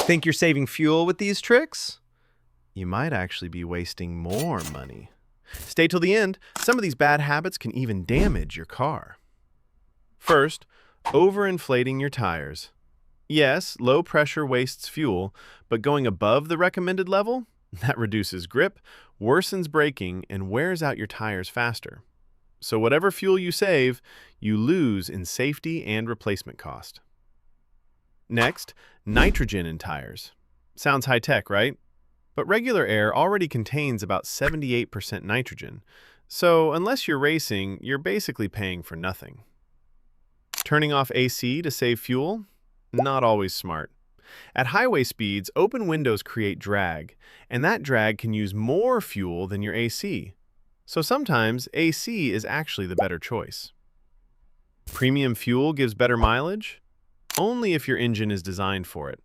Think you're saving fuel with these tricks? You might actually be wasting more money. Stay till the end. Some of these bad habits can even damage your car. First, overinflating your tires. Yes, low pressure wastes fuel, but going above the recommended level, that reduces grip, worsens braking, and wears out your tires faster. So whatever fuel you save, you lose in safety and replacement cost. Next, nitrogen in tires. Sounds high-tech, right? But regular air already contains about 78% nitrogen, so unless you're racing, you're basically paying for nothing. Turning off AC to save fuel? Not always smart. At highway speeds, open windows create drag, and that drag can use more fuel than your AC. So sometimes AC is actually the better choice. Premium fuel gives better mileage? Only if your engine is designed for it.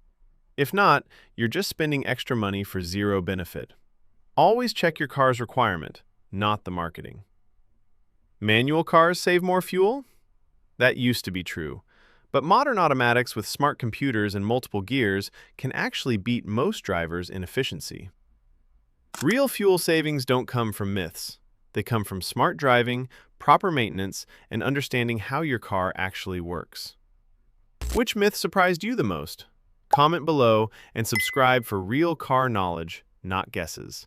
If not, you're just spending extra money for zero benefit. Always check your car's requirement, not the marketing. Manual cars save more fuel? That used to be true. But modern automatics with smart computers and multiple gears can actually beat most drivers in efficiency. Real fuel savings don't come from myths. They come from smart driving, proper maintenance, and understanding how your car actually works. Which myth surprised you the most? Comment below and subscribe for real car knowledge, not guesses.